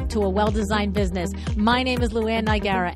back to A Well-Designed Business. My name is LuAnn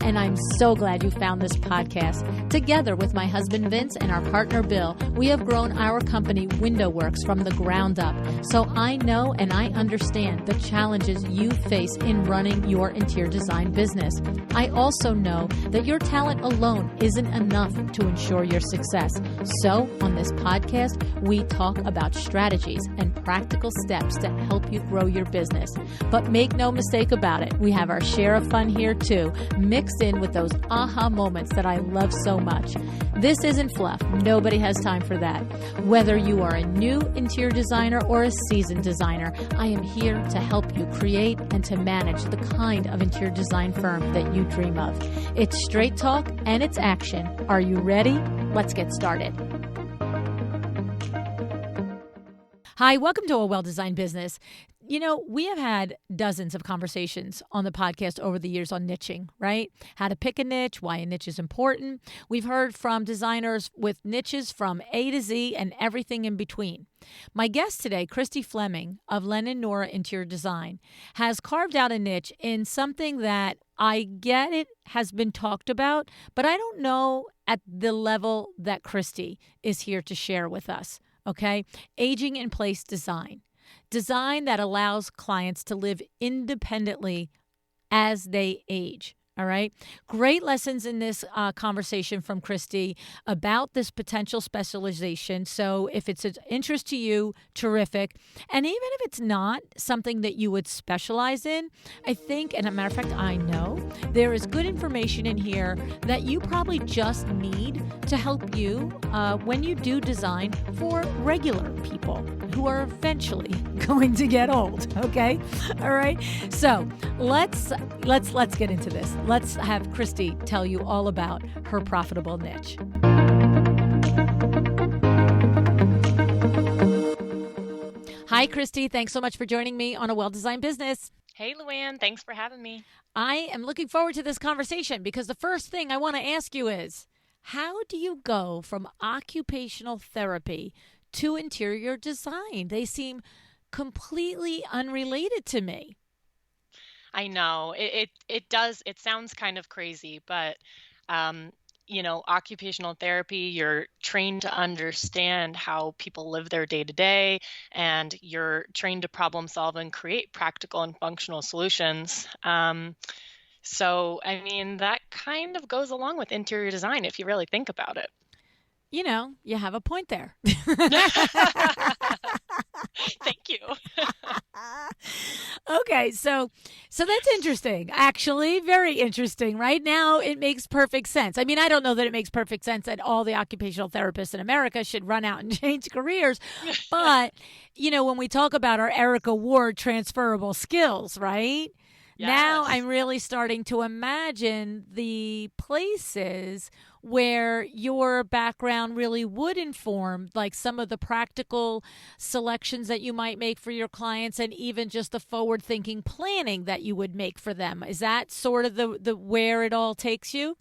and I'm so glad you found this podcast. Together with my husband Vince and our partner Bill, we have grown our company WindowWorks from the ground up. So I know and I understand the challenges you face in running your interior design business. I also know that your talent alone isn't enough to ensure your success. So on this podcast, we talk about strategies and practical steps to help you grow your business. But make no mistake about it, we have our share of fun here too, mixed in with those aha moments that I love so much. This isn't fluff. Nobody has time for that. Whether you are a new interior designer or a seasoned designer, I am here to help you create and to manage the kind of interior design firm that you dream of. It's straight talk and it's action. Are you ready? Let's get started. Hi, welcome to A Well-Designed Business. You know, we have had dozens of conversations on the podcast over the years on niching, right? How to pick a niche, why a niche is important. We've heard from designers with niches from A to Z and everything in between. My guest today, Christie Fleming of Lennon, Nora Interior Design, has carved out a niche in something that I get it has been talked about, but I don't know at the level that Christie is here to share with us, okay? Aging in place design. Design that allows clients to live independently as they age. All right. Great lessons in this conversation from Christie about this potential specialization. So if it's of interest to you, terrific. And even if it's not something that you would specialize in, I think, and as a matter of fact, I know there is good information in here that you probably just need to help you when you do design for regular people who are eventually going to get old. Okay. All right. So let's get into this. Let's have Christie tell you all about her profitable niche. Hi, Christie. Thanks so much for joining me on A Well-Designed Business. Hey, LuAnn. Thanks for having me. I am looking forward to this conversation because the first thing I want to ask you is, how do you go from occupational therapy to interior design? They seem completely unrelated to me. I know it does. It sounds kind of crazy, but occupational therapy, you're trained to understand how people live their day to day, and you're trained to problem solve and create practical and functional solutions. So, I mean, that kind of goes along with interior design if you really think about it. You know, you have a point there. Thank you. Okay, so that's interesting. Actually, very interesting. Right now, it makes perfect sense. I mean, I don't know that it makes perfect sense that all the occupational therapists in America should run out and change careers. But, you know, when we talk about our Erica Ward transferable skills, right? Yes. Now I'm really starting to imagine the places where your background really would inform like some of the practical selections that you might make for your clients and even just the forward-thinking planning that you would make for them. Is that sort of the where it all takes you?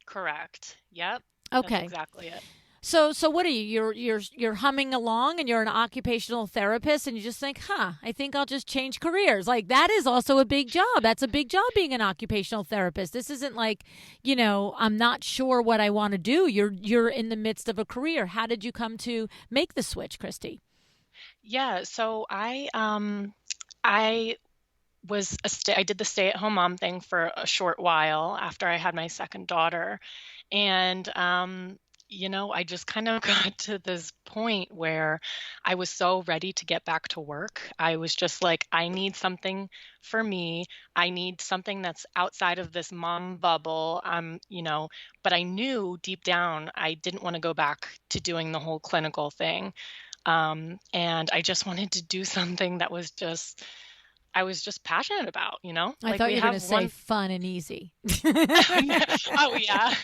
Correct. Yep. Okay. That's exactly it. So what are you? You're humming along and you're an occupational therapist and you just think, I think I'll just change careers. Like that is also a big job. That's a big job being an occupational therapist. This isn't like, you know, I'm not sure what I want to do. You're in the midst of a career. How did you come to make the switch, Christie? Yeah, so I did the stay-at-home mom thing for a short while after I had my second daughter. And I just kind of got to this point where I was so ready to get back to work. I was just like, I need something for me. I need something that's outside of this mom bubble. But I knew deep down I didn't want to go back to doing the whole clinical thing. And I just wanted to do something that I was just passionate about, you know? I thought you were going to say fun and easy. Oh, yeah.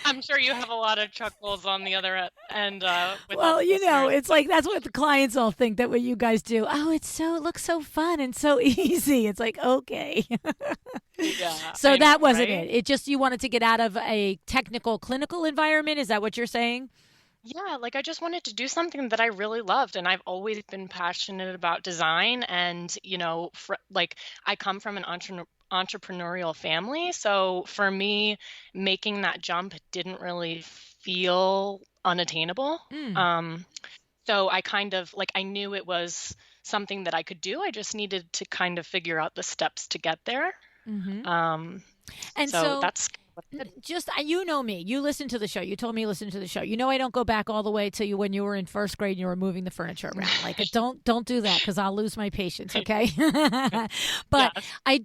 I'm sure you have a lot of chuckles on the other end. Well, it's like that's what the clients all think that what you guys do. Oh, it looks so fun and so easy. It's like, okay. Yeah. So that wasn't it. It just, you wanted to get out of a technical clinical environment. Is that what you're saying? Yeah, like I just wanted to do something that I really loved, and I've always been passionate about design. And like I come from an entrepreneurial family, so for me, making that jump didn't really feel unattainable. Mm. Um, so I kind of like I knew it was something that I could do. I just needed to kind of figure out the steps to get there. Hmm. Um, And so so, that's what I did. just you know me. You listen to the show. You told me you listen to the show. You know I don't go back all the way to you when you were in first grade and you were moving the furniture around. Like don't do that because I'll lose my patience. Okay. But Yes. I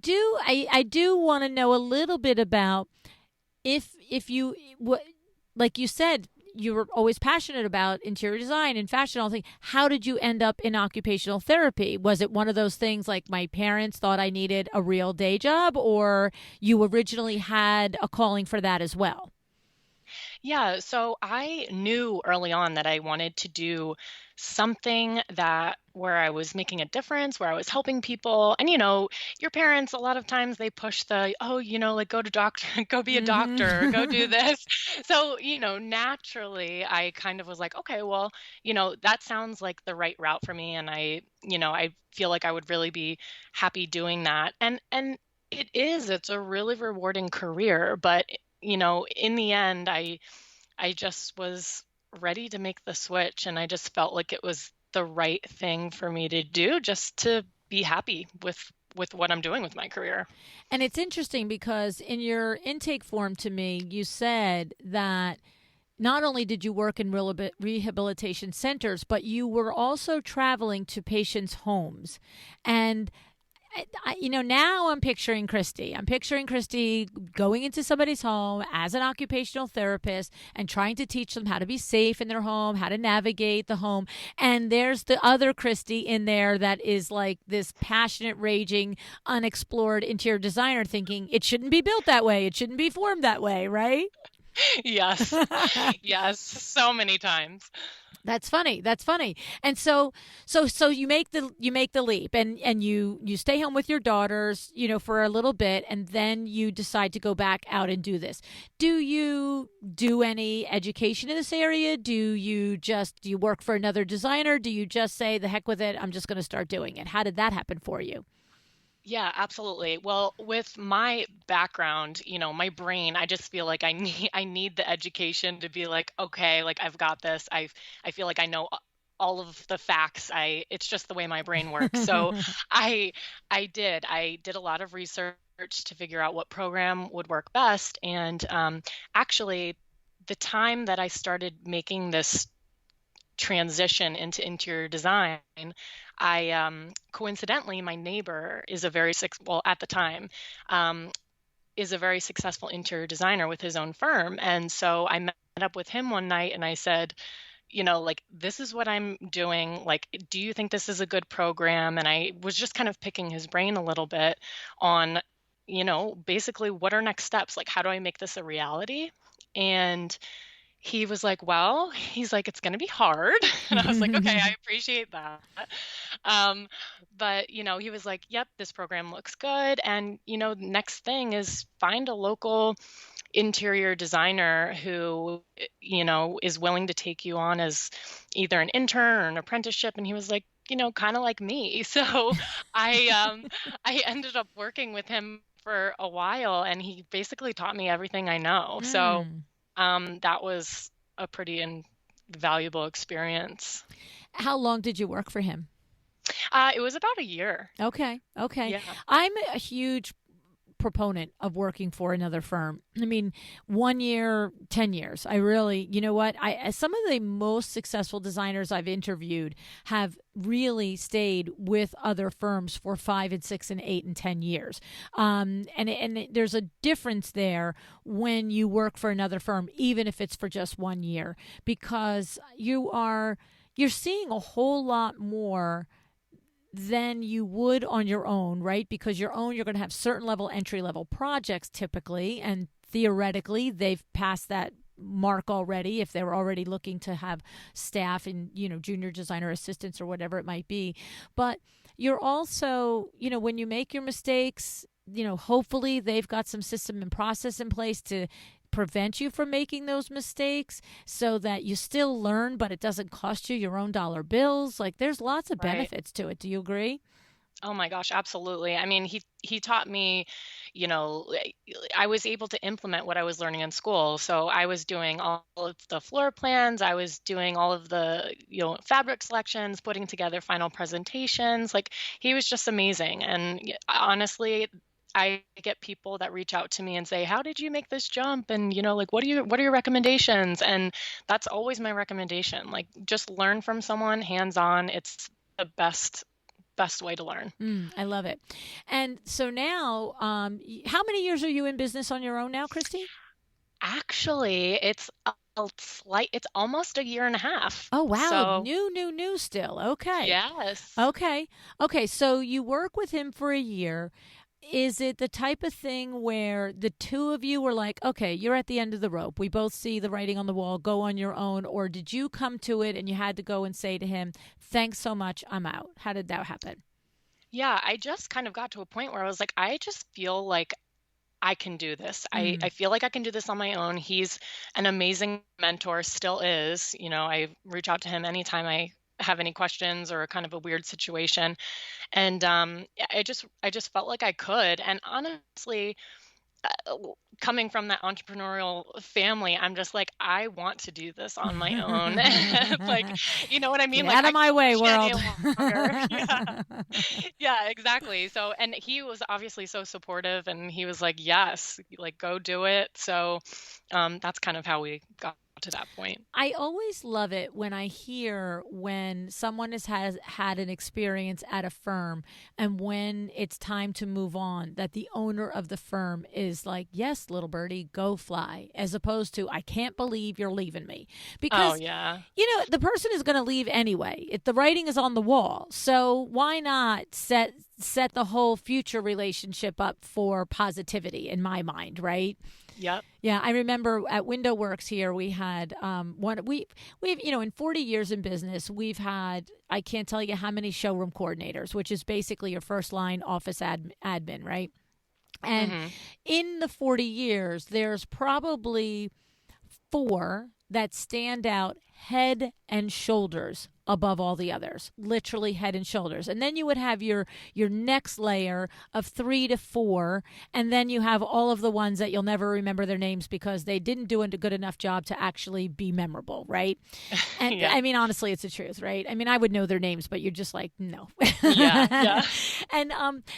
do want to know a little bit about if you what like you said you were always passionate about interior design and fashion, all things. How did you end up in occupational therapy? Was it one of those things like my parents thought I needed a real day job, or you originally had a calling for that as well? Yeah, so I knew early on that I wanted to do something that where I was making a difference, where I was helping people. And your parents a lot of times they push the, oh, like go to doctor, go be a doctor, go do Mm-hmm. this. So, naturally I kind of was like, okay, well, that sounds like the right route for me, and I feel like I would really be happy doing that. And it's a really rewarding career, but in the end, I just was ready to make the switch, and I just felt like it was the right thing for me to do just to be happy with what I'm doing with my career. And it's interesting because in your intake form to me, you said that not only did you work in rehabilitation centers, but you were also traveling to patients' homes. And now I'm picturing Christie. I'm picturing Christie going into somebody's home as an occupational therapist and trying to teach them how to be safe in their home, how to navigate the home. And there's the other Christie in there that is like this passionate, raging, unexplored interior designer thinking it shouldn't be built that way. It shouldn't be formed that way, right? Yes. Yes, so many times. That's funny. That's funny. And so you make the leap and you stay home with your daughters, for a little bit, and then you decide to go back out and do this. Do you do any education in this area? Do you work for another designer? Do you just say the heck with it, I'm just going to start doing it? How did that happen for you? Yeah, absolutely. Well, with my background, my brain, I just feel like I need the education to be like, okay, like I've got this. I feel like I know all of the facts. It's just the way my brain works. So I I did a lot of research to figure out what program would work best. And actually, the time that I started making this transition into interior design, I coincidentally, my neighbor is a well, at the time, um, is a very successful interior designer with his own firm. And so I met up with him one night and I said, like, this is what I'm doing. Like, do you think this is a good program? And I was just kind of picking his brain a little bit on, basically what are next steps? Like, how do I make this a reality? And he was like, "Well," he's like, "it's gonna be hard." And I was like, "Okay, I appreciate that." Um, but, he was like, "Yep, this program looks good. And, next thing is find a local interior designer who, is willing to take you on as either an intern or an apprenticeship." And he was like, kind of like me. So I ended up working with him for a while, and he basically taught me everything I know. So Mm. that was a pretty invaluable experience. How long did you work for him? It was about a year. Okay. Okay. Yeah. I'm a huge proponent of working for another firm. I mean, 1 year, 10 years. I really, you know what? Some of the most successful designers I've interviewed have really stayed with other firms for 5 and 6 and 8 and 10 years. There's a difference there when you work for another firm, even if it's for just 1 year, because you're seeing a whole lot more than you would on your own, right? Because your own, you're going to have certain level, entry level projects typically, and theoretically, they've passed that mark already if they were already looking to have staff and, junior designer assistants or whatever it might be. But you're also, when you make your mistakes, hopefully they've got some system and process in place to prevent you from making those mistakes so that you still learn, but it doesn't cost you your own dollar bills. Like there's lots of Right. benefits to it. Do you agree? Oh my gosh, absolutely. I mean, he taught me, you know, I was able to implement what I was learning in school. So I was doing all of the floor plans, I was doing all of the, fabric selections, putting together final presentations. Like he was just amazing. And honestly, I get people that reach out to me and say, "How did you make this jump?" And like, what are your recommendations? And that's always my recommendation. Like, just learn from someone hands-on. It's the best way to learn. I love it. And so now, how many years are you in business on your own now, Christy? Actually, it's almost a year and a half. Oh, wow. So, New still. Okay. yes. Okay. Okay. So you work with him for a year. Is it the type of thing where the two of you were like, okay, you're at the end of the rope. We both see the writing on the wall. Go on your own. Or did you come to it and you had to go and say to him, thanks so much, I'm out? How did that happen? Yeah, I just kind of got to a point where I was like, I just feel like I can do this. I Mm. feel like I can do this on my own. He's an amazing mentor, still is. I reach out to him anytime I have any questions or kind of a weird situation. And yeah, I just felt like I could. And honestly, coming from that entrepreneurial family, I'm just like, I want to do this on my own. Like, you know what I Get mean? Like, out of I my way, can't world. any longer. Yeah. Yeah, exactly. So, and he was obviously so supportive, and he was like, yes, like, go do it. So, that's kind of how we got to that point. I always love it when someone has had an experience at a firm and when it's time to move on, that the owner of the firm is like, yes, little birdie, go fly, as opposed to, I can't believe you're leaving me. Oh, Because, yeah. the person is going to leave anyway. The writing is on the wall. So why not set the whole future relationship up for positivity in my mind, right? Yep. Yeah, I remember at Window Works here we had we've in 40 years in business we've had, I can't tell you how many showroom coordinators, which is basically your first line office admin, right? And Hmm. in the 40 years there's probably four that stand out head and shoulders above all the others, literally head and shoulders. And then you would have your next layer of 3 to 4, and then you have all of the ones that you'll never remember their names because they didn't do a good enough job to actually be memorable, right? And Yeah. I mean, honestly, it's the truth, right? I mean, I would know their names, but you're just like, no. Yeah. Yeah. And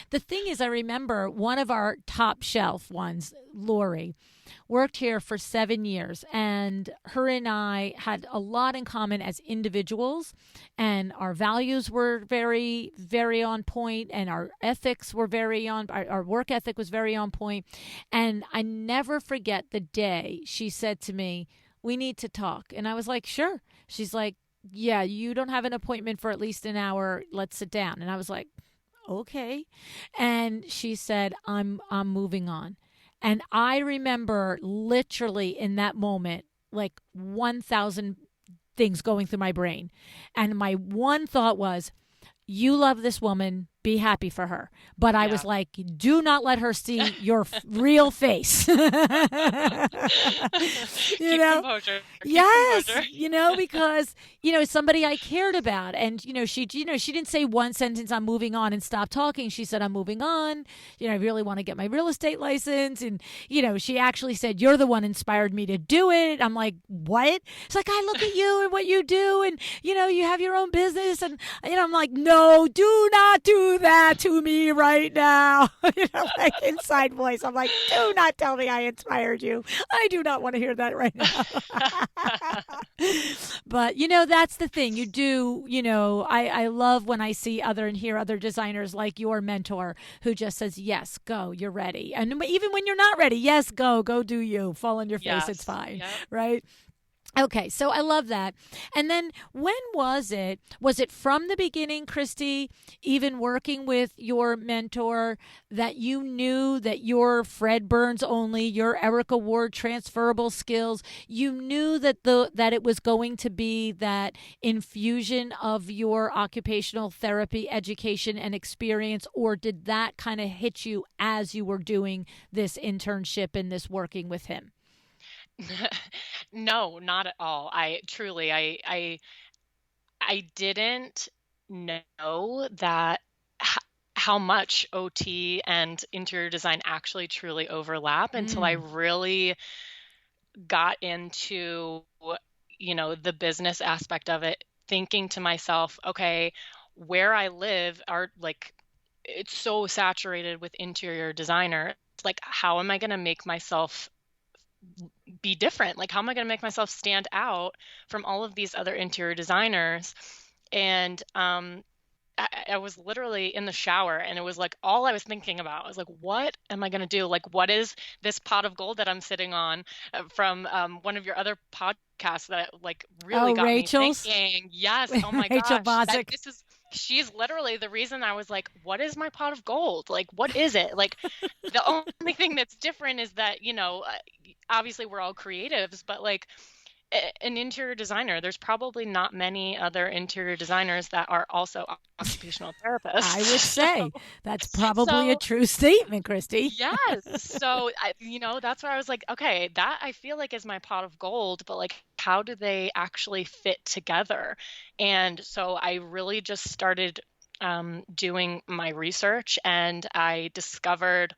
the thing is, I remember one of our top shelf ones, Lori, worked here for 7 years, and her and I had a lot in common as individuals, and our values were very, very on point, and our ethics were our work ethic was very on point. And I never forget the day she said to me, we need to talk. And I was like, sure. She's like, yeah, you don't have an appointment for at least an hour. Let's sit down. And I was like, okay. And she said, I'm moving on. And I remember literally in that moment, like 1,000 things going through my brain. And my one thought was, you love this woman, be happy for her. But I Yeah. was like, do not let her see your real face. you Keep know? composure. Keep Yes, composure. because somebody I cared about, and she didn't say one sentence, I'm moving on, and stop talking. She said, I'm moving on. I really want to get my real estate license, and she actually said, you're the one inspired me to do it. I'm like, what? It's like, I look at you and what you do, and you have your own business, and I'm like, no, do not do that to me right now. Like inside voice, I'm like, do not tell me I inspired you. I do not want to hear that right now. But that's the thing. You do, I love when I see and hear other designers like your mentor who just says, yes, go, you're ready. And even when you're not ready, yes, go do you. Fall on your face, it's Yes. fine. Yep. Right? Okay, so I love that. And then when was it? Was it from the beginning, Christy, even working with your mentor, that you knew that your Fred Burns only, your Erica Ward transferable skills, you knew that that it was going to be that infusion of your occupational therapy education and experience, or did that kind of hit you as you were doing this internship and this working with him? No, not at all. I truly, I didn't know that h how much OT and interior design actually truly overlap until I Mm. really got into, the business aspect of it, thinking to myself, okay, where I live are like, it's so saturated with interior designer. It's like, how am I going to make myself be different? Like, how am I going to make myself stand out from all of these other interior designers? And I was literally in the shower, and it was like all I was thinking about. I was like, what am I going to do? Like, what is this pot of gold that I'm sitting on, from one of your other podcasts that like really Oh, got me Rachel's? thinking? Yes. Oh my Rachel gosh. Bozick. She's literally the reason I was like, what is my pot of gold? Like, what is it? Like, the only thing that's different is that, obviously we're all creatives, but like, an interior designer, there's probably not many other interior designers that are also occupational I would therapists. say that's probably a So, true statement, Christy. yes. So, that's where I was like, okay, that I feel like is my pot of gold, but like, how do they actually fit together? And so I really just started doing my research, and I discovered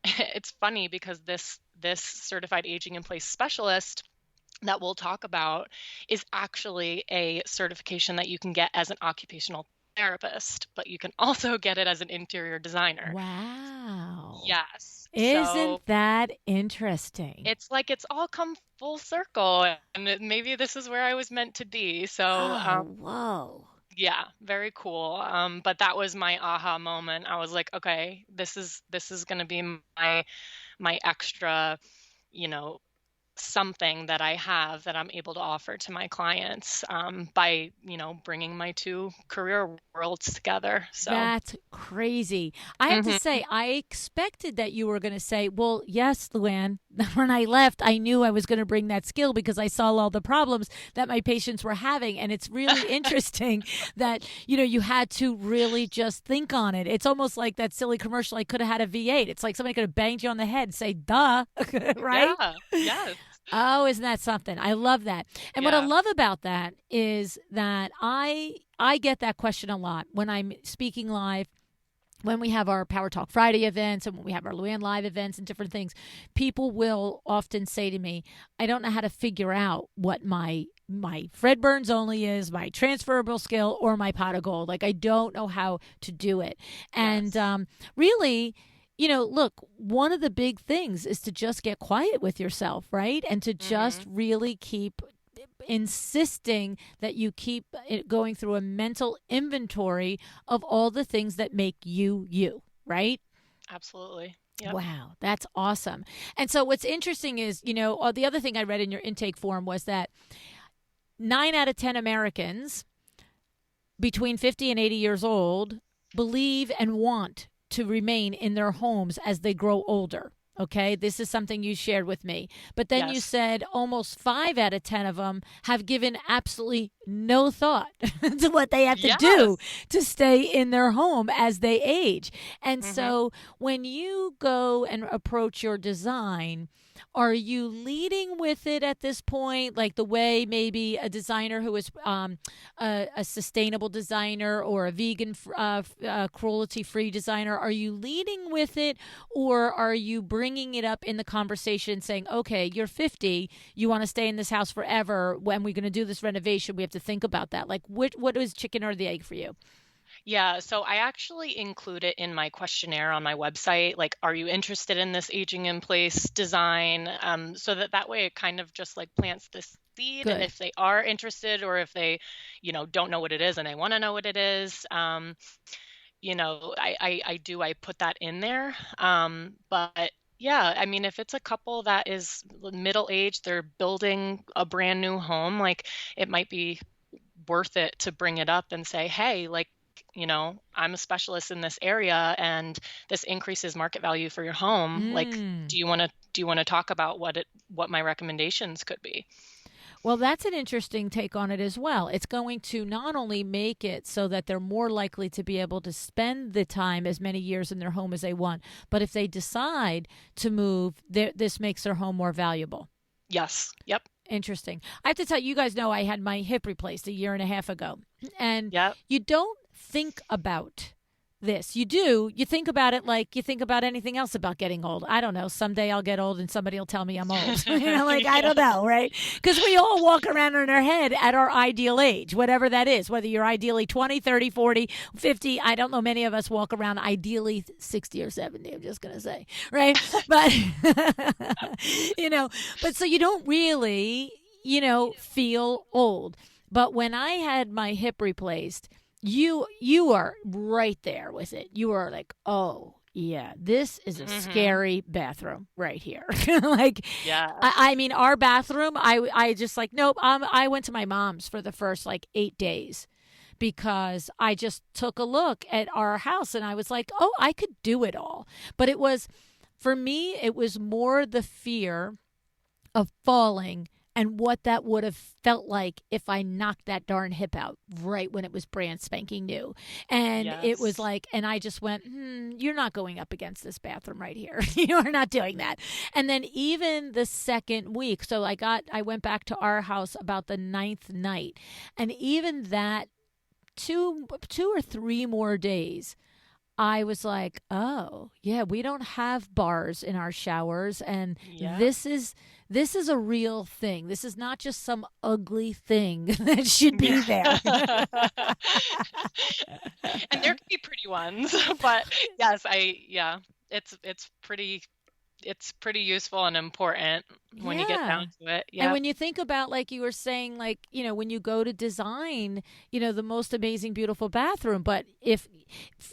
it's funny because this certified aging in place specialist that we'll talk about is actually a certification that you can get as an occupational therapist, but you can also get it as an interior designer. Wow. Yes. So Isn't that interesting? it's like it's all come full circle, and maybe this is where I was meant to be. So, Oh, whoa. yeah, very cool. But that was my aha moment. I was like, okay, this is going to be my extra, you know, something that I have that I'm able to offer to my clients, by, bringing my two career worlds together. So, That's crazy. I have to mhm. say, I expected that you were going to say, well, yes, LuAnn. When I left, I knew I was going to bring that skill because I saw all the problems that my patients were having. And it's really interesting that, you had to really just think on it. It's almost like that silly commercial, I could have had a V8. It's like somebody could have banged you on the head and say, duh, right? Yeah, yes, Oh, isn't that something? I love that. And what I yeah, love about that is that I get that question a lot when I'm speaking live, when we have our Power Talk Friday events and when we have our LuAnn Live events and different things. People will often say to me, I don't know how to figure out what my Fred Burns only is, my transferable skill, or my pot of gold. Like, I don't know how to do it. And yes. really, look, one of the big things is to just get quiet with yourself, right? And to just Mhm. really keep insisting that you keep it going through a mental inventory of all the things that make you you, right? Absolutely. Yep. Wow, that's awesome. And so what's interesting is, the other thing I read in your intake form was that 9 out of 10 Americans between 50 and 80 years old believe and want to remain in their homes as they grow older. Okay, this is something you shared with me. But then you Yes. said almost 5 out of 10 of them have given absolutely no thought to what they have to do Yes. to stay in their home as they age. And Mhm. so when you go and approach your design, are you leading with it at this point, like the way maybe a designer who is a sustainable designer or a vegan, cruelty free designer? Are you leading with it, or are you bringing it up in the conversation saying, okay, you're 50, you want to stay in this house forever. When we're going to do this renovation, we have to think about that. Like, what is chicken or the egg for you? Yeah, so I actually include it in my questionnaire on my website. Like, are you interested in this aging in place design? So that way it kind of just like plants this seed. And Good. if they are interested, or if they, don't know what it is and they want to know what it is, I put that in there. But Yeah, I mean, if it's a couple that is middle age, they're building a brand new home, like it might be worth it to bring it up and say, hey, like, I'm a specialist in this area and this increases market value for your home. Like, Mm. do you want to talk about what my recommendations could be? Well, that's an interesting take on it as well. It's going to not only make it so that they're more likely to be able to spend the time as many years in their home as they want, but if they decide to move, this makes their home more valuable. Yes. Yep. Interesting. I have to tell you, you guys know I had my hip replaced a year and a half ago. And Yep. you don't think about this. You do. You think about it like you think about anything else about getting old. I don't know. Someday I'll get old and somebody will tell me I'm old. Like, I Yeah. don't know, right? Because we all walk around in our head at our ideal age, whatever that is, whether you're ideally 20, 30, 40, 50. I don't know. Many of us walk around ideally 60 or 70, I'm just going to say, right? But, but so you don't really, feel old. But when I had my hip replaced, you are right there with it. You are like, oh yeah, this is a Hmm. scary bathroom right here. Like, I Yes. mean, our bathroom, I just like, nope. I went to my mom's for the first like 8 days because I just took a look at our house and I was like, oh, I could do it all. But it was, for me, it was more the fear of falling and what that would have felt like if I knocked that darn hip out right when it was brand spanking new. And it was Yes. like, and I just went, you're not going up against this bathroom right here. You are not doing that. And then even the second week, so I went back to our house about the ninth night. And even that, two or three more days, I was like, oh, yeah, we don't have bars in our showers and Yeah. this is a real thing. This is not just some ugly thing that should be there. And there can be pretty ones, but yes, yeah, it's pretty useful and important when you get down Yeah. to it. And Yep. when you think about, like you were saying, like, when you go to design, the most amazing, beautiful bathroom. But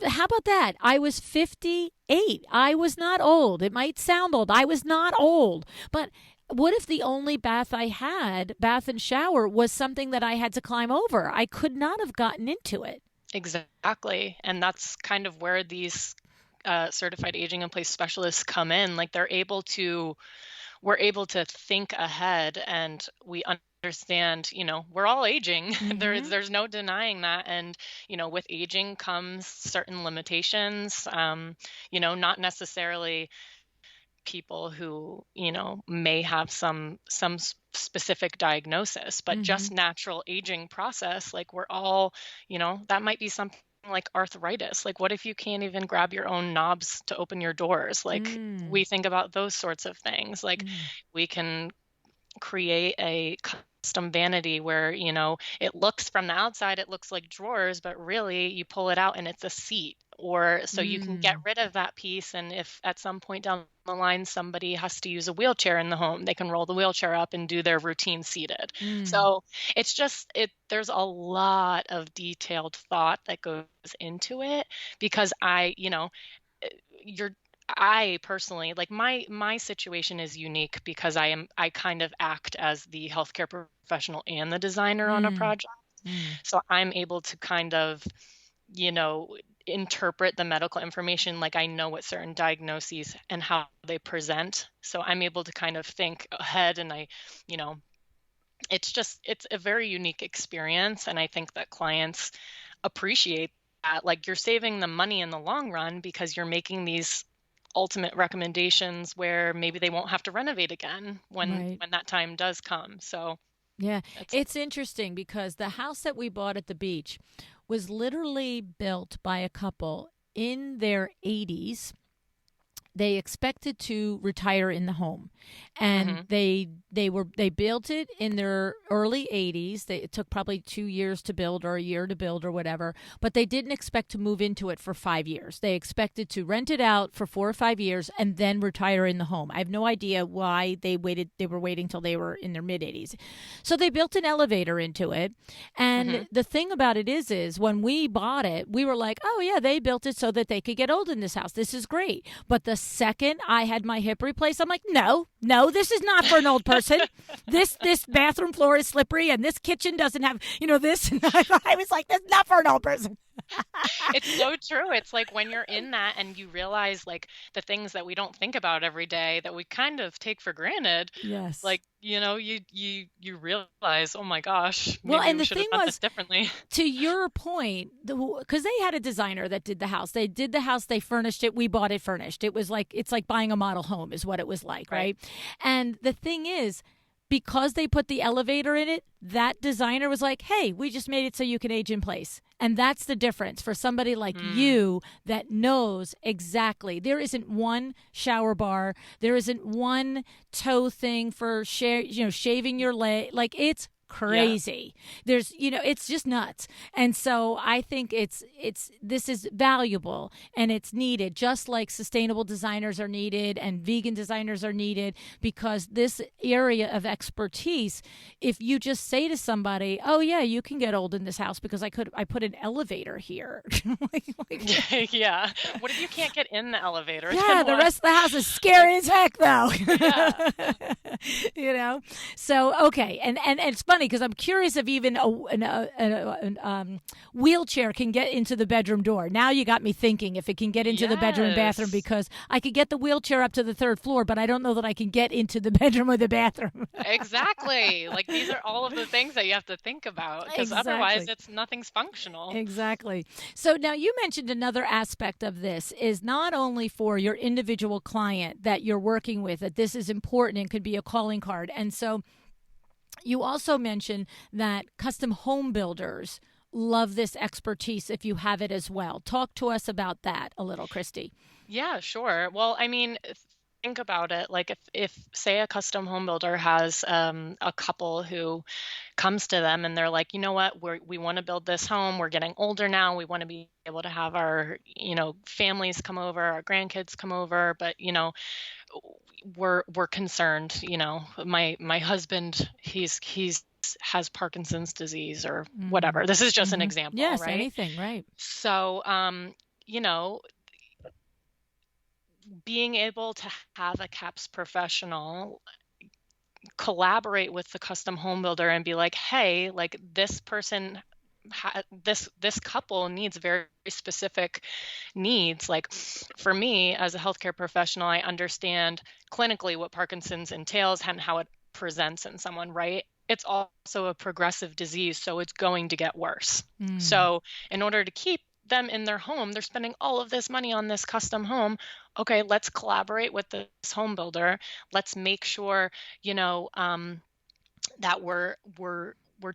how about that? I was 58. I was not old. It might sound old. I was not old. But what if the only bath and shower, was something that I had to climb over? I could not have gotten into it. Exactly. And that's kind of where these certified aging in place specialists come in. Like we're able to think ahead and we understand, we're all aging. There's Mm-hmm. there's no denying that. And, with aging comes certain limitations. Not necessarily people who may have some specific diagnosis, but Mm-hmm. just natural aging process, like we're all, that might be something like arthritis. Like what if you can't even grab your own knobs to open your doors? Like Mm. we think about those sorts of things. Like Mm. we can create a custom vanity where, it looks from the outside, it looks like drawers, but really you pull it out and it's a seat. Or so you can get Mm. rid of that piece. And if at some point down the line somebody has to use a wheelchair in the home, they can roll the wheelchair up and do their routine seated. Mm. So it's just, there's a lot of detailed thought that goes into it because you're I personally, like, my situation is unique because I kind of act as the healthcare professional and the designer on a Mm. project. Mm. So I'm able to kind of, you know, interpret the medical information. Like I know what certain diagnoses and how they present. So I'm able to kind of think ahead and you know, it's a very unique experience. And I think that clients appreciate that. Like you're saving them money in the long run because you're making these ultimate recommendations where maybe they won't have to renovate again when Right. when that time does come. So Yeah, it's it's interesting because the house that we bought at the beach was literally built by a couple in their 80s. They expected to retire in the home. and Mhm. they built it in their early 80s. It took probably 2 years to build or a year to build or whatever, but they didn't expect to move into it for 5 years. They expected to rent it out for 4 or 5 years and then retire in the home. I have no idea why they waited. They were waiting till they were in their mid 80s. So they built an elevator into it. And Mhm. the thing about it is when we bought it, we were like, oh yeah, they built it so that they could get old in this house. This is great. But the second I had my hip replaced, I'm like, no, no, this is not for an old person. This bathroom floor is slippery, and this kitchen doesn't have, this. And I was like, that's not for an old person. It's so true. It's like when you're in that and you realize like the things that we don't think about every day that we kind of take for granted, Yes. like, you realize, oh my gosh, Well, maybe and we the should have thing done this was, differently. to your point, because they had a designer that did the house. They did the house, they furnished it, we bought it furnished. It was like, it's like buying a model home, is what it was like, Right. right? And the thing is, because they put the elevator in it, that designer was like, hey, we just made it so you can age in place. And that's the difference for somebody like Mm. you that knows exactly. There isn't one shower bar, there isn't one toe thing for shaving your leg. Like, it's Yeah. crazy. There's, it's just nuts. And so I think this is valuable and it's needed, just like sustainable designers are needed and vegan designers are needed, because this area of expertise, if you just say to somebody, oh yeah, you can get old in this house because I put an elevator here. Yeah. What if you can't get in the elevator? Yeah, Then the what? rest of the house is scary as heck, though. Yeah. you know. So okay, and it's funny because I'm curious if even an wheelchair can get into the bedroom door. Now you got me thinking if it can get into the bedroom and bathroom, Yes. because I could get the wheelchair up to the third floor, but I don't know that I can get into the bedroom or the bathroom. Exactly. Like these are all of the things that you have to think about because otherwise Exactly. it's nothing's functional. Exactly. So now you mentioned another aspect of this is not only for your individual client that you're working with, that this is important and could be a calling card. And so you also mentioned that custom home builders love this expertise if you have it as well. Talk to us about that a little, Christy. Yeah, sure. Well, I mean, think about it. Like if say a custom home builder has a couple who comes to them and they're like, you know what, we want to build this home. We're getting older now. We want to be able to have our, families come over, our grandkids come over, but we're concerned. My husband, he's has Parkinson's disease or whatever. This is just an example, Yes, right? anything, right? So, you know, being able to have a CAPS professional collaborate with the custom home builder and be like, hey, like this person this couple needs very specific needs. Like for me as a healthcare professional, I understand clinically what Parkinson's entails and how it presents in someone, right? It's also a progressive disease, so it's going to get worse. So in order to keep them in their home, they're spending all of this money on this custom home. Okay, let's collaborate with this home builder. Let's make sure, that we're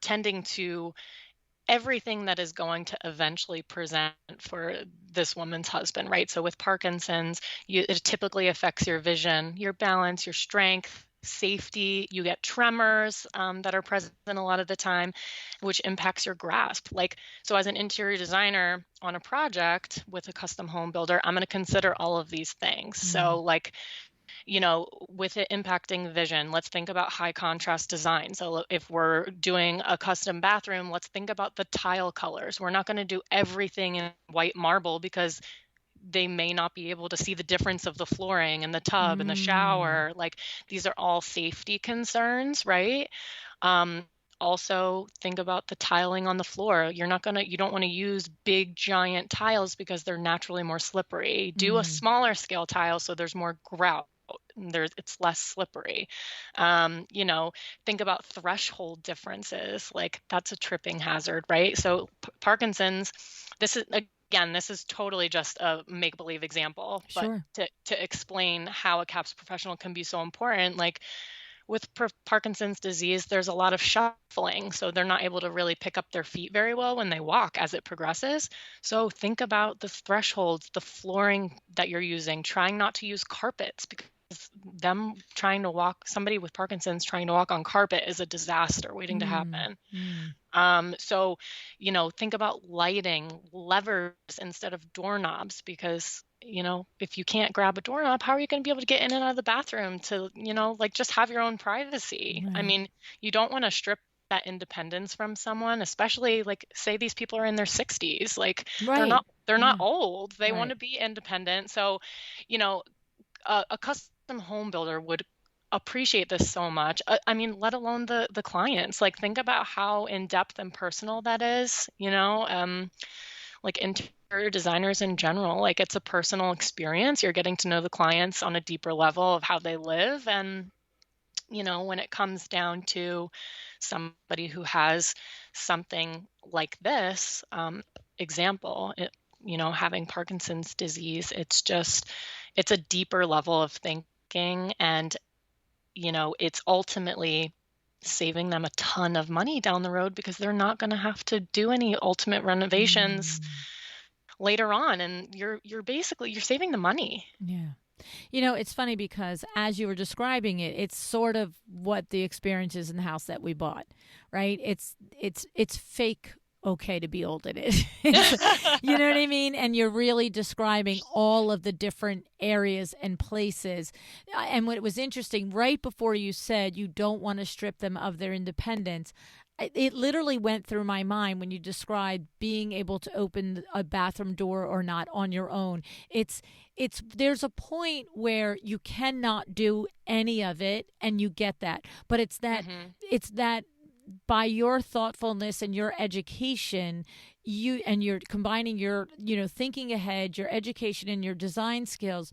tending to everything that is going to eventually present for this woman's husband, right? So with Parkinson's, it typically affects your vision, your balance, your strength, safety. You get tremors that are present a lot of the time, which impacts your grasp. Like, so as an interior designer on a project with a custom home builder, I'm going to consider all of these things. So like, with it impacting vision, let's think about high contrast design. So if we're doing a custom bathroom, let's think about the tile colors. We're not going to do everything in white marble because they may not be able to see the difference of the flooring and the tub and the shower. Like these are all safety concerns, right? Also think about the tiling on the floor. You don't want to use big giant tiles because they're naturally more slippery. Do a smaller scale tile so there's more grout. It's less slippery. Think about threshold differences. Like that's a tripping hazard, right? So Parkinson's, this is totally just a make-believe example, Sure. but to explain how a CAPS professional can be so important, like with Parkinson's disease, there's a lot of shuffling, so they're not able to really pick up their feet very well when they walk as it progresses. So think about the thresholds, the flooring that you're using, trying not to use carpets because them trying to walk, somebody with Parkinson's trying to walk on carpet is a disaster waiting to happen. So, think about lighting, levers instead of doorknobs, because, if you can't grab a doorknob, how are you going to be able to get in and out of the bathroom to, like just have your own privacy? I Right. mean, you don't want to strip that independence from someone, especially like say these people are in their 60s, like Right. they're not Yeah. old. They want Right. to be independent. So, you know, a custom home builder would appreciate this so much. I mean, let alone the clients. Like, think about how in depth and personal that is. Like interior designers in general. Like, it's a personal experience. You're getting to know the clients on a deeper level of how they live, and when it comes down to somebody who has something like this example, having Parkinson's disease, it's a deeper level of thinking, and it's ultimately saving them a ton of money down the road, because they're not going to have to do any ultimate renovations later on, and you're basically you're saving the money. Yeah. It's funny because as you were describing it, it's sort of what the experience is in the house that we bought, right? It's fake okay to be old in it. You know what I mean? And you're really describing all of the different areas and places. And what was interesting, right before you said you don't want to strip them of their independence, it literally went through my mind when you described being able to open a bathroom door or not on your own. There's a point where you cannot do any of it, and you get that. But it's that by your thoughtfulness and your education, you're combining your thinking ahead, your education and your design skills.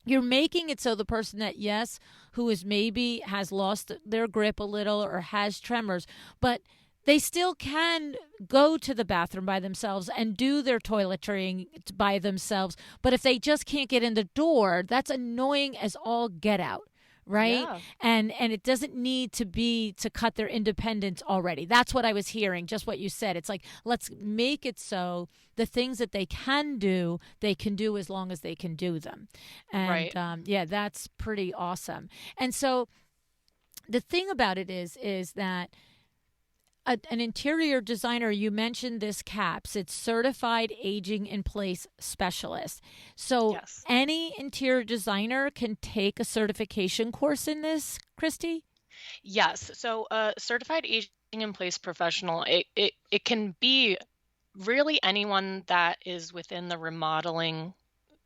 You're making it so the person that, yes, who is maybe has lost their grip a little or has tremors, but they still can go to the bathroom by themselves and do their toiletrying by themselves. But if they just can't get in the door, that's annoying as all get out. Right. Yeah. And it doesn't need to be to cut their independence already. That's what I was hearing, just what you said. It's like, let's make it so the things that they can do as long as they can do them. And Right. yeah, that's pretty awesome. And so the thing about it is that an interior designer, you mentioned this CAPS, it's Certified Aging in Place Specialist. So Yes. any interior designer can take a certification course in this, Christie? Yes. So a certified aging in place professional, it can be really anyone that is within the remodeling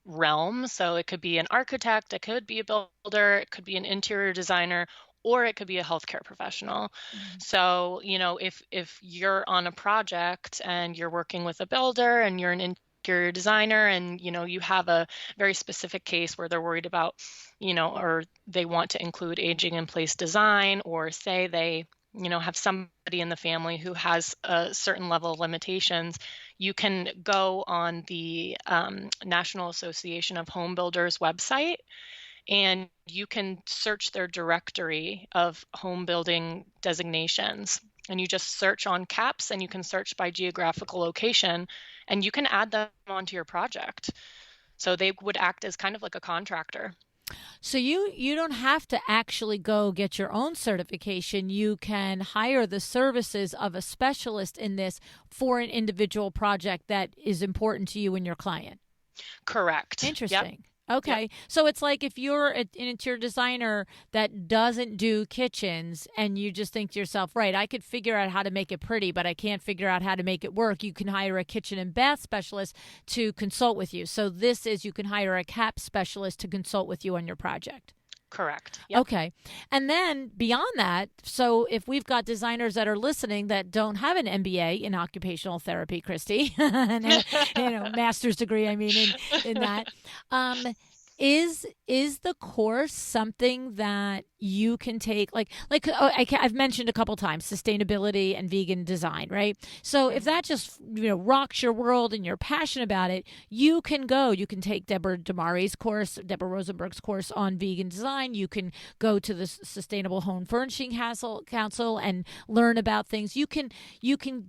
realm. So it could be an architect, it could be a builder, it could be an interior designer, or it could be a healthcare professional. So, if you're on a project and you're working with a builder and you're an interior designer, and you have a very specific case where they're worried about, or they want to include aging in place design, or say they have somebody in the family who has a certain level of limitations, you can go on the National Association of Home Builders website, and you can search their directory of home building designations. And you just search on CAPS, and you can search by geographical location, and you can add them onto your project. So they would act as kind of like a contractor. So you don't have to actually go get your own certification. You can hire the services of a specialist in this for an individual project that is important to you and your client. Correct. Interesting. Yep. Okay. Yep. So it's like if you're an interior designer that doesn't do kitchens and you just think to yourself, right, I could figure out how to make it pretty, but I can't figure out how to make it work. You can hire a kitchen and bath specialist to consult with you. So you can hire a CAP specialist to consult with you on your project. Correct. Yep. Okay. And then beyond that, so if we've got designers that are listening that don't have an MBA in occupational therapy, Christie, and master's degree, I mean, in that, is the course something that you can take, I've mentioned a couple times sustainability and vegan design, right? So if that just rocks your world and you're passionate about it, you can take Deborah Rosenberg's course on vegan design. You can go to the Sustainable Home Furnishing Council and learn about things. You can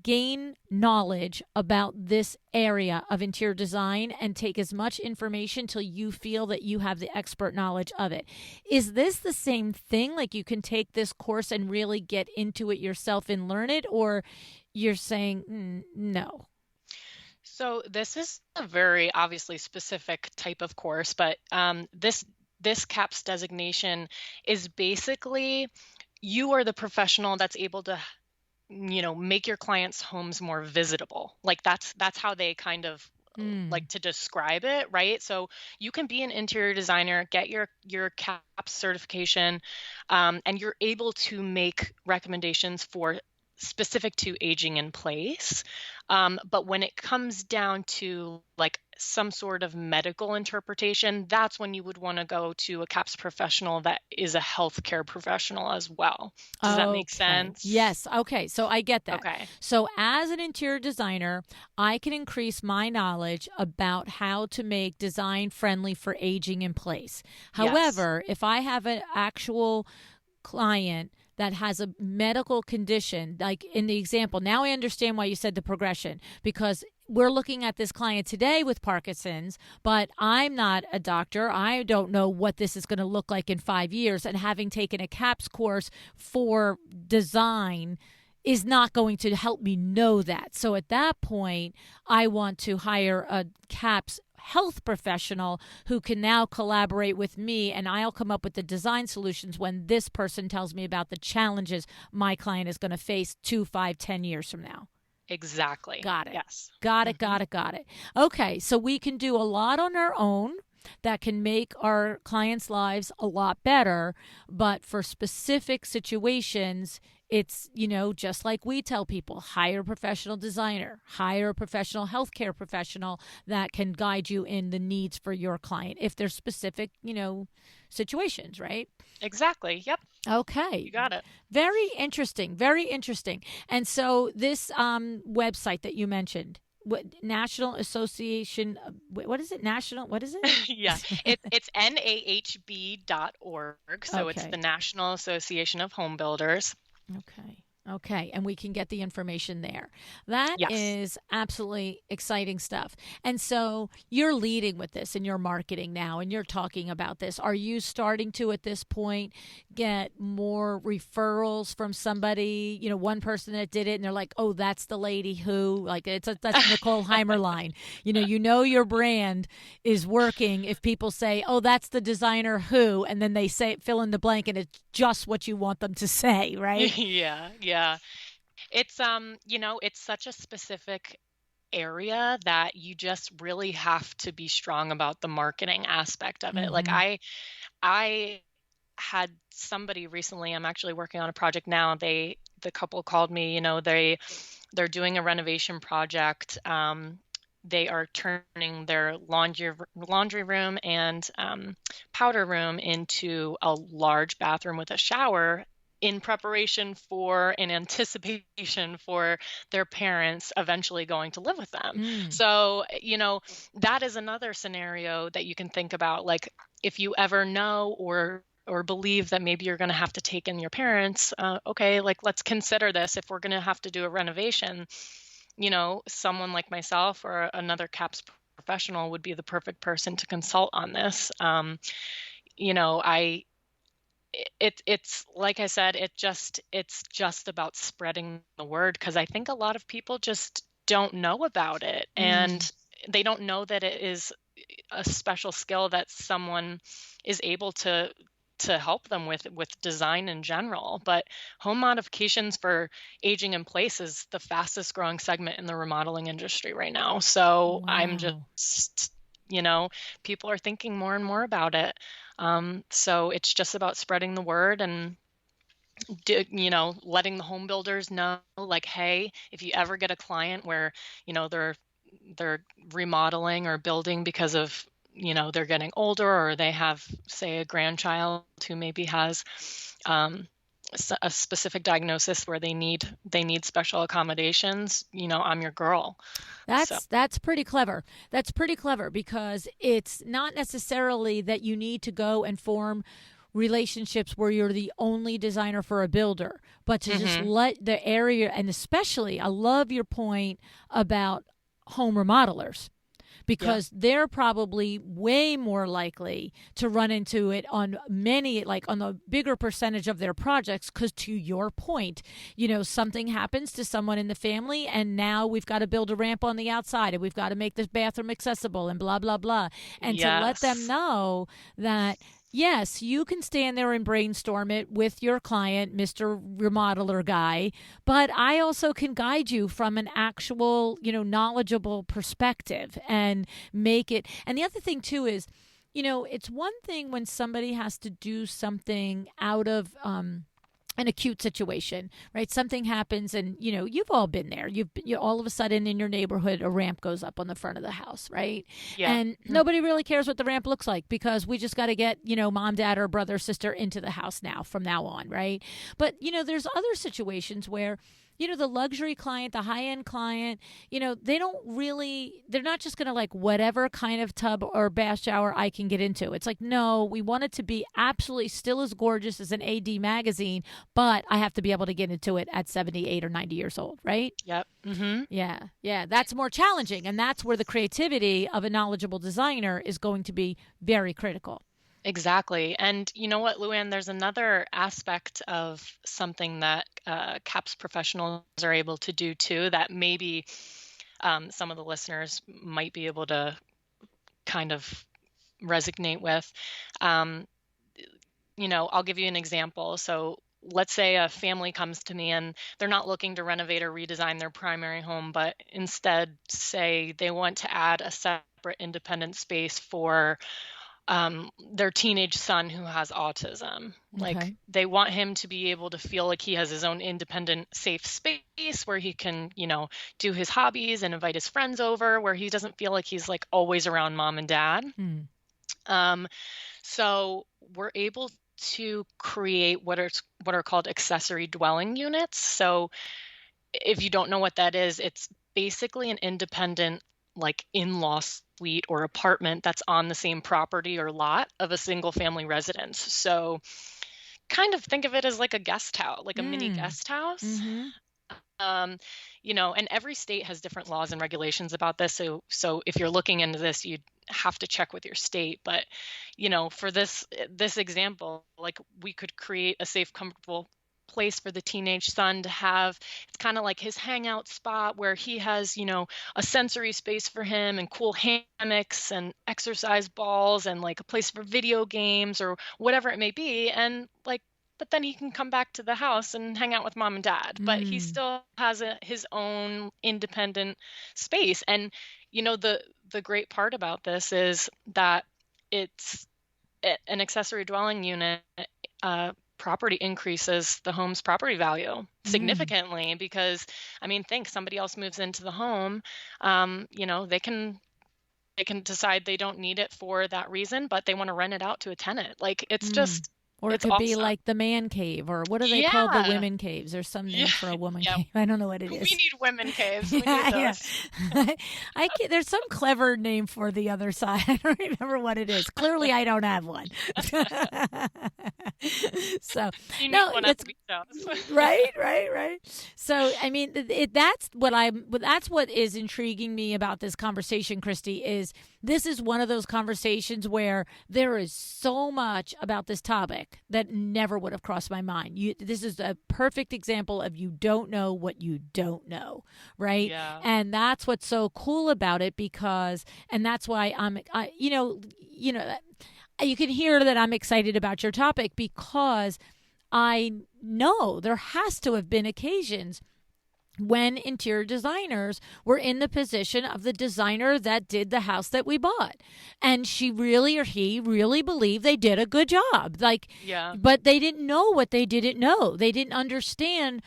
gain knowledge about this area of interior design and take as much information till you feel that that you have the expert knowledge of it. Is this the same thing? Like you can take this course and really get into it yourself and learn it, or you're saying no? So this is a very obviously specific type of course, but this CAPS designation is basically you are the professional that's able to, make your clients' homes more visitable. Like that's how they kind of like to describe it, right? So you can be an interior designer, get your CAPS certification, and you're able to make recommendations for specific to aging in place. But when it comes down to like some sort of medical interpretation, that's when you would want to go to a CAPS professional that is a healthcare professional as well. Does that make sense? Yes. Okay. So I get that. Okay. So as an interior designer, I can increase my knowledge about how to make design friendly for aging in place. However, if I have an actual client that has a medical condition, like in the example, now I understand why you said the progression, because we're looking at this client today with Parkinson's, but I'm not a doctor. I don't know what this is going to look like in 5 years. And having taken a CAPS course for design is not going to help me know that. So at that point, I want to hire a CAPS health professional who can now collaborate with me, and I'll come up with the design solutions when this person tells me about the challenges my client is going to face 2, 5, 10 years from now. Exactly. Got it. Yes. Got it. Okay, so we can do a lot on our own that can make our clients' lives a lot better, but for specific situations, it's, just like we tell people, hire a professional designer, hire a professional healthcare professional that can guide you in the needs for your client if there's specific, situations, right? Exactly. Yep. Okay. You got it. Very interesting. Very interesting. And so this website that you mentioned, National Association, what is it? National, what is it? Yeah, it's nahb.org. So it's the National Association of Home Builders. Okay. And we can get the information there. That is absolutely exciting stuff. And so you're leading with this in your marketing now, and you're talking about this. Are you starting to, at this point, get more referrals from somebody, one person that did it, and they're like, oh, that's the lady who, like, that's Nicole Heimer line. Your brand is working if people say, oh, that's the designer who, and then they say, fill in the blank, and it's just what you want them to say, right? Yeah. It's it's such a specific area that you just really have to be strong about the marketing aspect of it. Like I had somebody recently, I'm actually working on a project now. The couple called me, they're doing a renovation project. They are turning their laundry room and powder room into a large bathroom with a shower in preparation for and anticipation for their parents eventually going to live with them. So, that is another scenario that you can think about. Like if you ever know or believe that maybe you're going to have to take in your parents, okay, like let's consider this. If we're going to have to do a renovation, someone like myself or another CAPS professional would be the perfect person to consult on this. It's like I said, it's just about spreading the word, because I think a lot of people just don't know about it, and they don't know that it is a special skill that someone is able to help them with design in general. But home modifications for aging in place is the fastest growing segment in the remodeling industry right now. So I'm just, people are thinking more and more about it. So it's just about spreading the word and, letting the home builders know, like, hey, if you ever get a client where, they're remodeling or building because of, they're getting older, or they have, say, a grandchild who maybe has a specific diagnosis where they need special accommodations, I'm your girl. That's pretty clever. That's pretty clever, because it's not necessarily that you need to go and form relationships where you're the only designer for a builder, but to just let the area, and especially I love your point about home remodelers, because they're probably way more likely to run into it on many, like on the bigger percentage of their projects. Because to your point, something happens to someone in the family, and now we've got to build a ramp on the outside, and we've got to make this bathroom accessible, and blah, blah, blah. And to let them know that, yes, you can stand there and brainstorm it with your client, Mr. Remodeler guy, but I also can guide you from an actual, knowledgeable perspective and make it. And the other thing, too, is, it's one thing when somebody has to do something out of an acute situation, right? Something happens, and you've all been there. You all of a sudden in your neighborhood, a ramp goes up on the front of the house, right? Yeah. And nobody really cares what the ramp looks like, because we just got to get mom, dad, or brother, sister into the house from now on, right? But there's other situations where the luxury client, the high-end client, they're not just going to like whatever kind of tub or bath shower I can get into. It's like, no, we want it to be absolutely still as gorgeous as an AD magazine, but I have to be able to get into it at 78 or 90 years old, right? Yep. Mm-hmm. Yeah. That's more challenging, and that's where the creativity of a knowledgeable designer is going to be very critical. Exactly. And you know what, LuAnn, there's another aspect of something that CAPS professionals are able to do too, that maybe some of the listeners might be able to kind of resonate with. I'll give you an example. So let's say a family comes to me and they're not looking to renovate or redesign their primary home, but instead say they want to add a separate independent space for their teenage son who has autism. Like they want him to be able to feel like he has his own independent, safe space where he can, do his hobbies and invite his friends over, where he doesn't feel like he's like always around mom and dad. So we're able to create what are called accessory dwelling units. So if you don't know what that is, it's basically an independent like in-law suite or apartment that's on the same property or lot of a single family residence. So kind of think of it as like a guest house, like a mini guest house. And every state has different laws and regulations about this. So if you're looking into this, you'd have to check with your state. But, for this example, like we could create a safe, comfortable place for the teenage son to have. It's kind of like his hangout spot where he has, a sensory space for him and cool hammocks and exercise balls and like a place for video games or whatever it may be. And like, but then he can come back to the house and hang out with mom and dad, but he still has his own independent space. And, the great part about this is that it's an accessory dwelling unit, property increases the home's property value significantly because, think somebody else moves into the home, they can decide they don't need it for that reason, but they want to rent it out to a tenant. Like it's just, or it could be like the man cave, or what are they called? The women caves. There's some name for a woman cave. I don't know what it is. We need women caves. We need those. There's some clever name for the other side. I don't remember what it is. Clearly, I don't have one. So you need one at the beach house. Right. So that's what is intriguing me about this conversation, Christie. Is this is one of those conversations where there is so much about this topic that never would have crossed my mind. This is a perfect example of you don't know what you don't know, right? Yeah. And that's what's so cool about it and that's why you can hear that I'm excited about your topic, because I know there has to have been occasions when interior designers were in the position of the designer that did the house that we bought. And she really or he really believed they did a good job. But they didn't know what they didn't know. They didn't understand,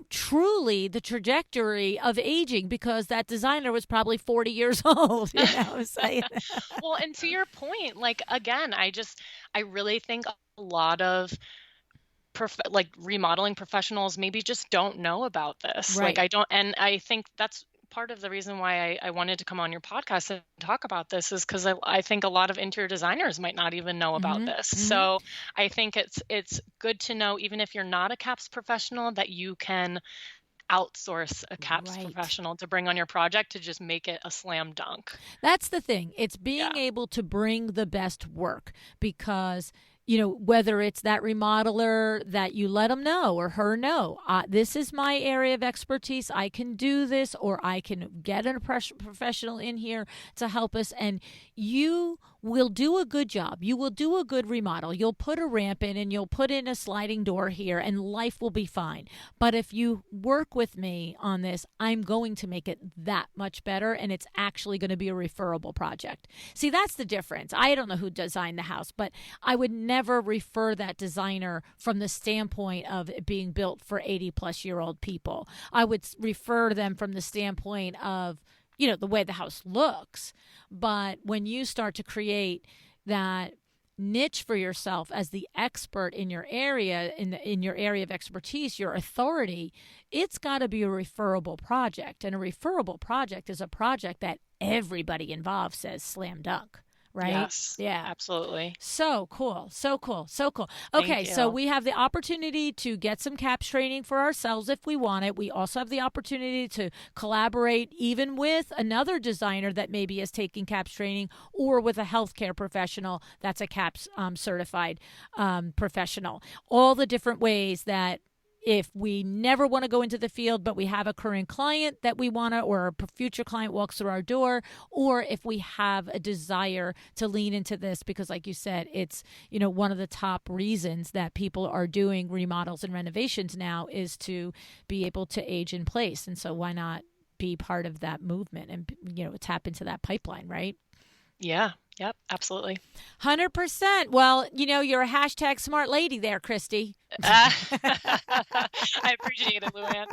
truly the trajectory of aging, because that designer was probably 40 years old. Well, and to your point, again, I really think a lot of remodeling professionals maybe just don't know about this. Right. And I think that's part of the reason why I wanted to come on your podcast and talk about this, is because I think a lot of interior designers might not even know about this. So I think it's good to know, even if you're not a CAPS professional, that you can outsource a CAPS Right. professional to bring on your project to just make it a slam dunk. That's the thing. It's Yeah. being able to bring the best work because, whether it's that remodeler that you let them know or her know, this is my area of expertise. I can do this, or I can get a professional in here to help us. And you will do a good job. You will do a good remodel. You'll put a ramp in and you'll put in a sliding door here, and life will be fine. But if you work with me on this, I'm going to make it that much better, and it's actually going to be a referable project. See, that's the difference. I don't know who designed the house, but I would never refer that designer from the standpoint of it being built for 80-plus-year-old people. I would refer them from the standpoint of, the way the house looks. But when you start to create that niche for yourself as the expert in your area, in your area of expertise, your authority, it's got to be a referable project. And a referable project is a project that everybody involved says slam dunk, right? Yes. Yeah. Absolutely. So cool. So cool. So cool. Thank Okay, so you. we have the opportunity to get some CAPS training for ourselves if we want it. We also have the opportunity to collaborate even with another designer that maybe is taking CAPS training, or with a healthcare professional that's a CAPS certified professional. All the different ways that, if we never want to go into the field, but we have a current client that we want to, or a future client walks through our door, or if we have a desire to lean into this, because like you said, it's, one of the top reasons that people are doing remodels and renovations now is to be able to age in place. And so why not be part of that movement and, tap into that pipeline, right? Yeah. Yep. Absolutely. 100%. Well, you're a hashtag smart lady there, Christie. I appreciate it, LuAnn.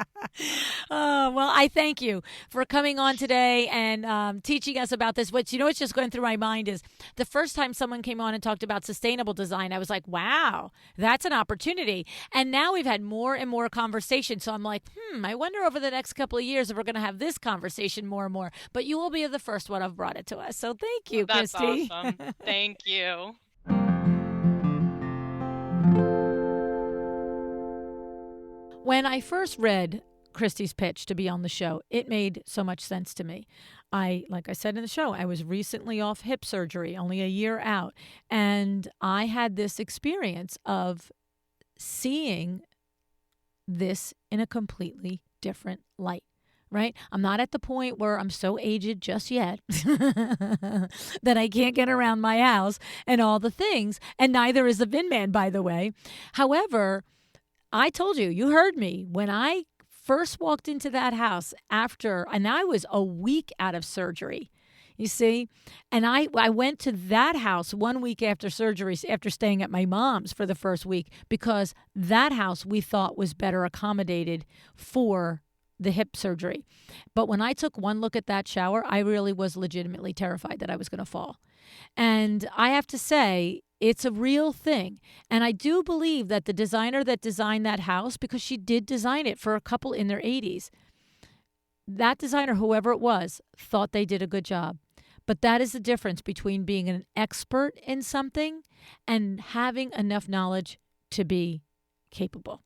Oh, well, I thank you for coming on today and teaching us about this. What's just going through my mind is the first time someone came on and talked about sustainable design, I was like, wow, that's an opportunity. And now we've had more and more conversation. So I'm like, I wonder over the next couple of years if we're going to have this conversation more and more. But you will be the first one I've brought it to us. So thank you, That's Christie. awesome. Thank you. When I first read Christie's pitch to be on the show, it made so much sense to me. Like I said in the show, I was recently off hip surgery, only a year out, and I had this experience of seeing this in a completely different light. Right? I'm not at the point where I'm so aged just yet that I can't get around my house and all the things. And neither is the Vin Man, by the way. However, I told you, you heard me. When I first walked into that house and I was a week out of surgery, you see, and I went to that house 1 week after surgery, after staying at my mom's for the first week, because that house we thought was better accommodated for the hip surgery. But when I took one look at that shower, I really was legitimately terrified that I was going to fall. And I have to say, it's a real thing. And I do believe that the designer that designed that house, because she did design it for a couple in their 80s, that designer, whoever it was, thought they did a good job. But that is the difference between being an expert in something and having enough knowledge to be capable.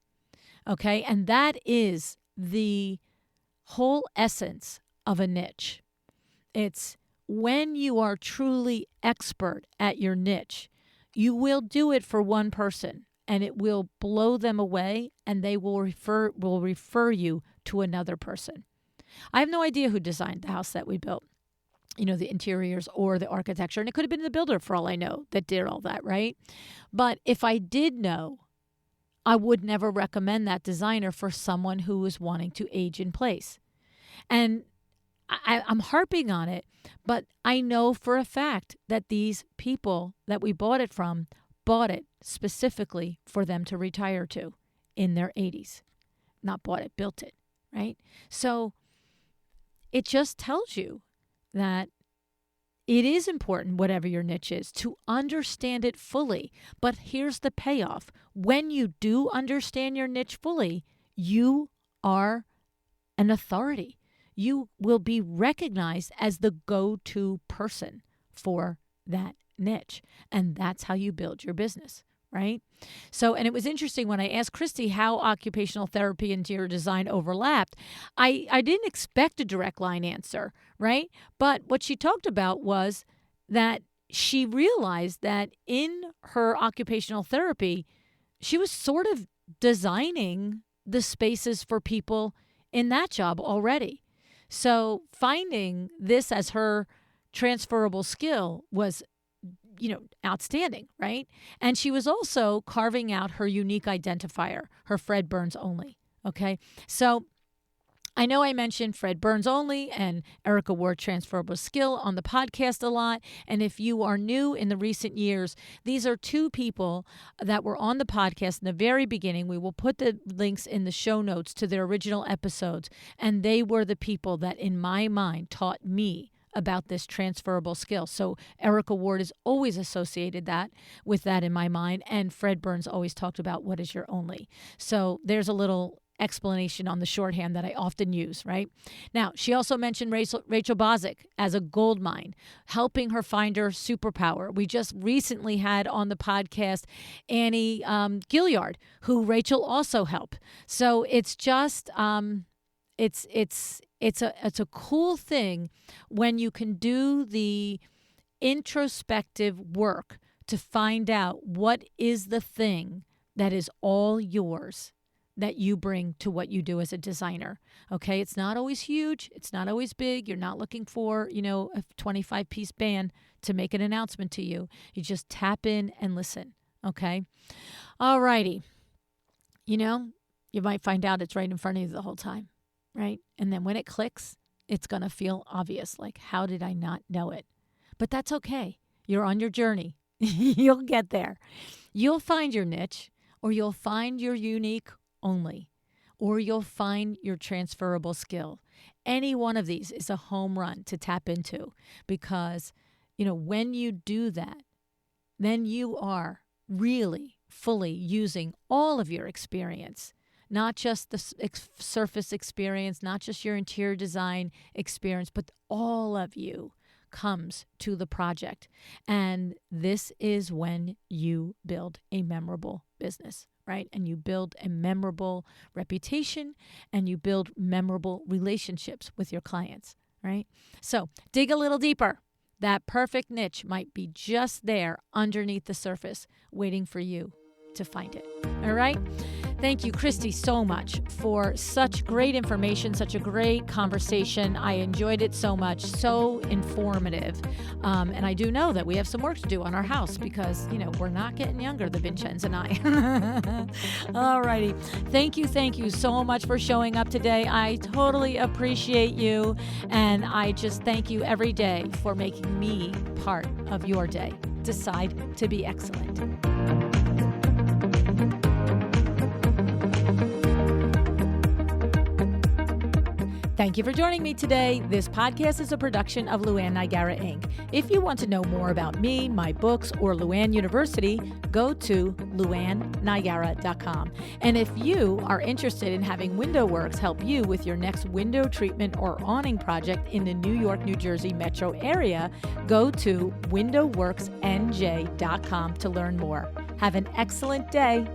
Okay? And that is the whole essence of a niche. It's when you are truly expert at your niche, you will do it for one person and it will blow them away, and they will refer you to another person. I have no idea who designed the house that we built, the interiors or the architecture. And it could have been the builder, for all I know, that did all that, right? But if I did know, I would never recommend that designer for someone who is wanting to age in place. And I'm harping on it, but I know for a fact that these people that we bought it from bought it specifically for them to retire to in their 80s. Not bought it, built it, right? So it just tells you that it is important, whatever your niche is, to understand it fully. But here's the payoff. When you do understand your niche fully, you are an authority. You will be recognized as the go-to person for that niche. And that's how you build your business, right? So, and it was interesting when I asked Christie how occupational therapy and interior design overlapped. I didn't expect a direct line answer, right? But what she talked about was that she realized that in her occupational therapy, she was sort of designing the spaces for people in that job already. So finding this as her transferable skill was, outstanding, right? And she was also carving out her unique identifier, her Fred Burns only. Okay. So I know I mentioned Fred Burns only and Erica Ward transferable skill on the podcast a lot. And if you are new in the recent years, these are two people that were on the podcast in the very beginning. We will put the links in the show notes to their original episodes. And they were the people that, in my mind, taught me about this transferable skill. So Erica Ward is always associated with that in my mind. And Fred Burns always talked about what is your only. So there's a little explanation on the shorthand that I often use, right? Now, she also mentioned Rachel Bozick as a gold mine, helping her find her superpower. We just recently had on the podcast Annie Gilliard, who Rachel also helped. So it's just it's a cool thing when you can do the introspective work to find out what is the thing that is all yours that you bring to what you do as a designer. Okay, it's not always huge, it's not always big. You're not looking for, a 25-piece band to make an announcement to you. You just tap in and listen. Okay, all righty. You might find out it's right in front of you the whole time, right? And then when it clicks, it's going to feel obvious. Like, how did I not know it? But that's okay. You're on your journey. You'll get there. You'll find your niche, or you'll find your unique only, or you'll find your transferable skill. Any one of these is a home run to tap into, because, when you do that, then you are really fully using all of your experience, not just the surface experience, not just your interior design experience, but all of you comes to the project. And this is when you build a memorable business, right? And you build a memorable reputation, and you build memorable relationships with your clients, right? So dig a little deeper. That perfect niche might be just there underneath the surface, waiting for you to find it. All right? Thank you, Christie, so much for such great information, such a great conversation. I enjoyed it so much, so informative. And I do know that we have some work to do on our house because, we're not getting younger, the Vincenz and I. All righty. Thank you so much for showing up today. I totally appreciate you. And I just thank you every day for making me part of your day. Decide to be excellent. Thank you for joining me today. This podcast is a production of LuAnn Nigara, Inc. If you want to know more about me, my books, or LuAnn University, go to LuAnnNigara.com. And if you are interested in having WindowWorks help you with your next window treatment or awning project in the New York, New Jersey metro area, go to WindowWorksNJ.com to learn more. Have an excellent day.